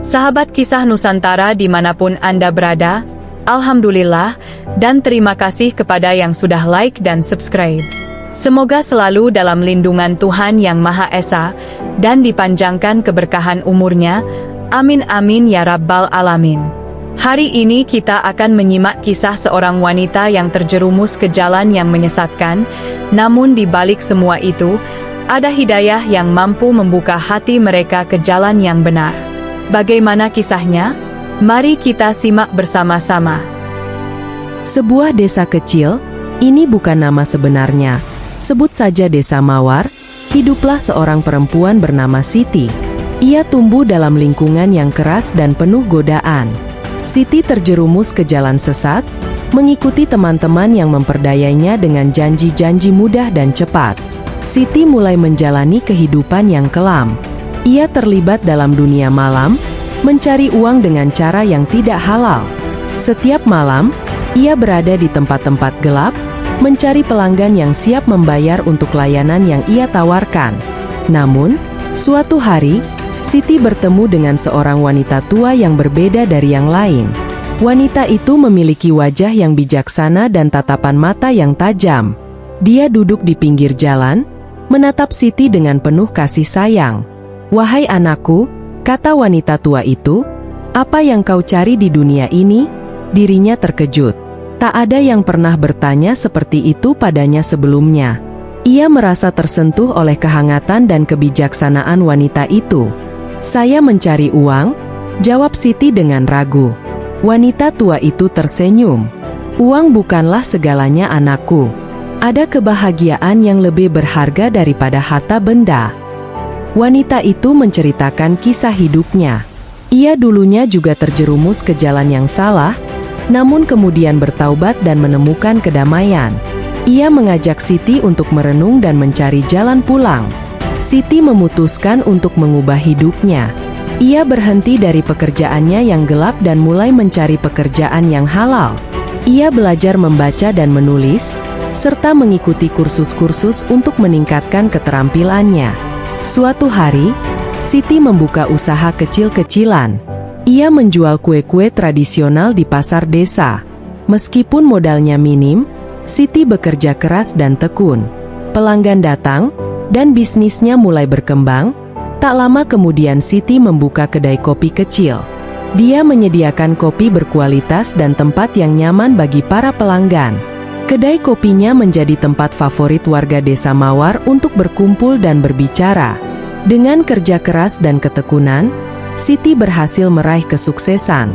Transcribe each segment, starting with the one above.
Sahabat Kisah Nusantara dimanapun Anda berada, Alhamdulillah, dan terima kasih kepada yang sudah like dan subscribe. Semoga selalu dalam lindungan Tuhan Yang Maha Esa, dan dipanjangkan keberkahan umurnya. Amin amin ya Rabbal Alamin. Hari ini kita akan menyimak kisah seorang wanita yang terjerumus ke jalan yang menyesatkan, namun di balik semua itu, ada hidayah yang mampu membuka hati mereka ke jalan yang benar. Bagaimana kisahnya? Mari kita simak bersama-sama. Sebuah desa kecil, ini bukan nama sebenarnya, sebut saja Desa Mawar, hiduplah seorang perempuan bernama Siti. Ia tumbuh dalam lingkungan yang keras dan penuh godaan. Siti terjerumus ke jalan sesat, mengikuti teman-teman yang memperdayainya dengan janji-janji mudah dan cepat. Siti mulai menjalani kehidupan yang kelam. Ia terlibat dalam dunia malam, mencari uang dengan cara yang tidak halal. Setiap malam, ia berada di tempat-tempat gelap, mencari pelanggan yang siap membayar untuk layanan yang ia tawarkan. Namun, suatu hari, Siti bertemu dengan seorang wanita tua yang berbeda dari yang lain. Wanita itu memiliki wajah yang bijaksana dan tatapan mata yang tajam. Dia duduk di pinggir jalan, menatap Siti dengan penuh kasih sayang. "Wahai anakku," kata wanita tua itu, "apa yang kau cari di dunia ini?" Dirinya terkejut. Tak ada yang pernah bertanya seperti itu padanya sebelumnya. Ia merasa tersentuh oleh kehangatan dan kebijaksanaan wanita itu. "Saya mencari uang," jawab Siti dengan ragu. Wanita tua itu tersenyum. "Uang bukanlah segalanya anakku. Ada kebahagiaan yang lebih berharga daripada harta benda." Wanita itu menceritakan kisah hidupnya. Ia dulunya juga terjerumus ke jalan yang salah, namun kemudian bertaubat dan menemukan kedamaian. Ia mengajak Siti untuk merenung dan mencari jalan pulang. Siti memutuskan untuk mengubah hidupnya. Ia berhenti dari pekerjaannya yang gelap dan mulai mencari pekerjaan yang halal. Ia belajar membaca dan menulis, serta mengikuti kursus-kursus untuk meningkatkan keterampilannya. Suatu hari, Siti membuka usaha kecil-kecilan. Ia menjual kue-kue tradisional di pasar desa. Meskipun modalnya minim, Siti bekerja keras dan tekun. Pelanggan datang, dan bisnisnya mulai berkembang. Tak lama kemudian Siti membuka kedai kopi kecil. Dia menyediakan kopi berkualitas dan tempat yang nyaman bagi para pelanggan. Kedai kopinya menjadi tempat favorit warga Desa Mawar untuk berkumpul dan berbicara. Dengan kerja keras dan ketekunan, Siti berhasil meraih kesuksesan.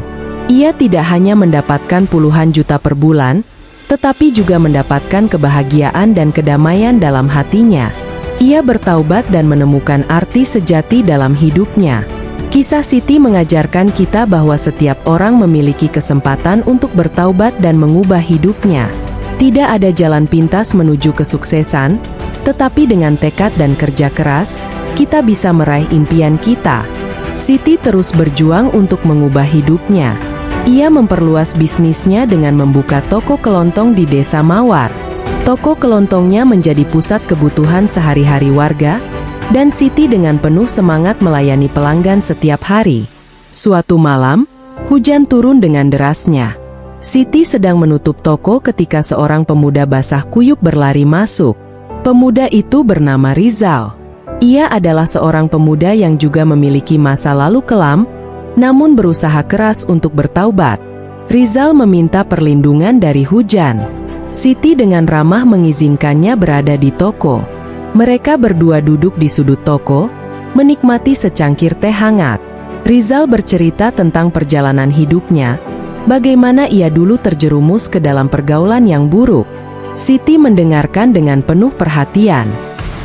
Ia tidak hanya mendapatkan puluhan juta per bulan, tetapi juga mendapatkan kebahagiaan dan kedamaian dalam hatinya. Ia bertaubat dan menemukan arti sejati dalam hidupnya. Kisah Siti mengajarkan kita bahwa setiap orang memiliki kesempatan untuk bertaubat dan mengubah hidupnya. Tidak ada jalan pintas menuju kesuksesan, tetapi dengan tekad dan kerja keras, kita bisa meraih impian kita. Siti terus berjuang untuk mengubah hidupnya. Ia memperluas bisnisnya dengan membuka toko kelontong di Desa Mawar. Toko kelontongnya menjadi pusat kebutuhan sehari-hari warga, dan Siti dengan penuh semangat melayani pelanggan setiap hari. Suatu malam, hujan turun dengan derasnya. Siti sedang menutup toko ketika seorang pemuda basah kuyup berlari masuk. Pemuda itu bernama Rizal. Ia adalah seorang pemuda yang juga memiliki masa lalu kelam, namun berusaha keras untuk bertaubat. Rizal meminta perlindungan dari hujan. Siti dengan ramah mengizinkannya berada di toko. Mereka berdua duduk di sudut toko, menikmati secangkir teh hangat. Rizal bercerita tentang perjalanan hidupnya, bagaimana ia dulu terjerumus ke dalam pergaulan yang buruk. Siti mendengarkan dengan penuh perhatian.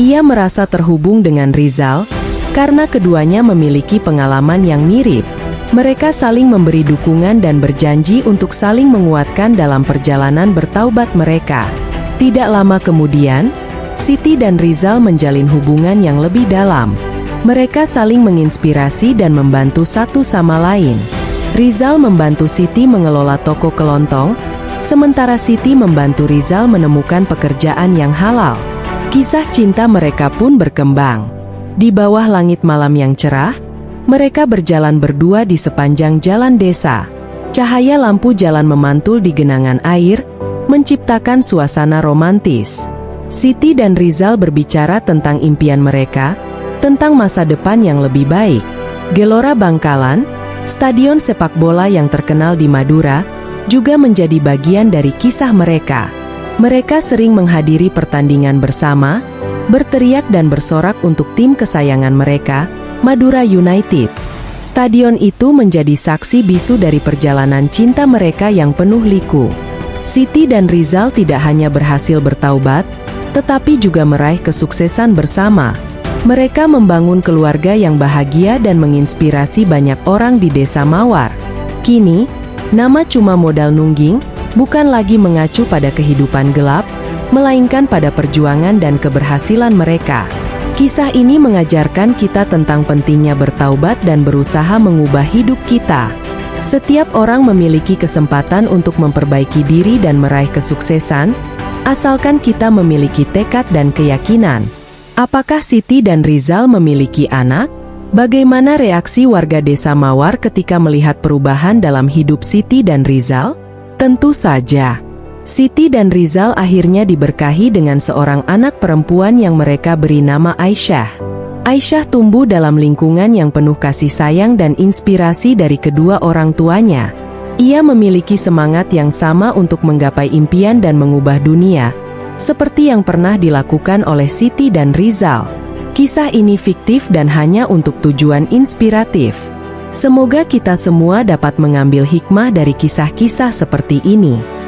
Ia merasa terhubung dengan Rizal, karena keduanya memiliki pengalaman yang mirip. Mereka saling memberi dukungan dan berjanji untuk saling menguatkan dalam perjalanan bertaubat mereka. Tidak lama kemudian, Siti dan Rizal menjalin hubungan yang lebih dalam. Mereka saling menginspirasi dan membantu satu sama lain. Rizal membantu Siti mengelola toko kelontong, sementara Siti membantu Rizal menemukan pekerjaan yang halal. Kisah cinta mereka pun berkembang. Di bawah langit malam yang cerah, Mereka berjalan berdua di sepanjang jalan desa. Cahaya lampu jalan memantul di genangan air, menciptakan suasana romantis. Siti dan Rizal berbicara tentang impian mereka, tentang masa depan yang lebih baik. Gelora Bangkalan, stadion sepak bola yang terkenal di Madura, juga menjadi bagian dari kisah mereka. Mereka sering menghadiri pertandingan bersama, berteriak dan bersorak untuk tim kesayangan mereka, Madura United. Stadion itu menjadi saksi bisu dari perjalanan cinta mereka yang penuh liku. Siti dan Rizal tidak hanya berhasil bertaubat, tetapi juga meraih kesuksesan bersama. Mereka membangun keluarga yang bahagia dan menginspirasi banyak orang di Desa Mawar. Kini, nama Cuma Modal Nungging bukan lagi mengacu pada kehidupan gelap, melainkan pada perjuangan dan keberhasilan mereka. Kisah ini mengajarkan kita tentang pentingnya bertaubat dan berusaha mengubah hidup kita. Setiap orang memiliki kesempatan untuk memperbaiki diri dan meraih kesuksesan, asalkan kita memiliki tekad dan keyakinan. Apakah Siti dan Rizal memiliki anak? Bagaimana reaksi warga Desa Mawar ketika melihat perubahan dalam hidup Siti dan Rizal? Tentu saja, Siti dan Rizal akhirnya diberkahi dengan seorang anak perempuan yang mereka beri nama Aisyah. Aisyah tumbuh dalam lingkungan yang penuh kasih sayang dan inspirasi dari kedua orang tuanya. Ia memiliki semangat yang sama untuk menggapai impian dan mengubah dunia, seperti yang pernah dilakukan oleh Siti dan Rizal. Kisah ini fiktif dan hanya untuk tujuan inspiratif. Semoga kita semua dapat mengambil hikmah dari kisah-kisah seperti ini.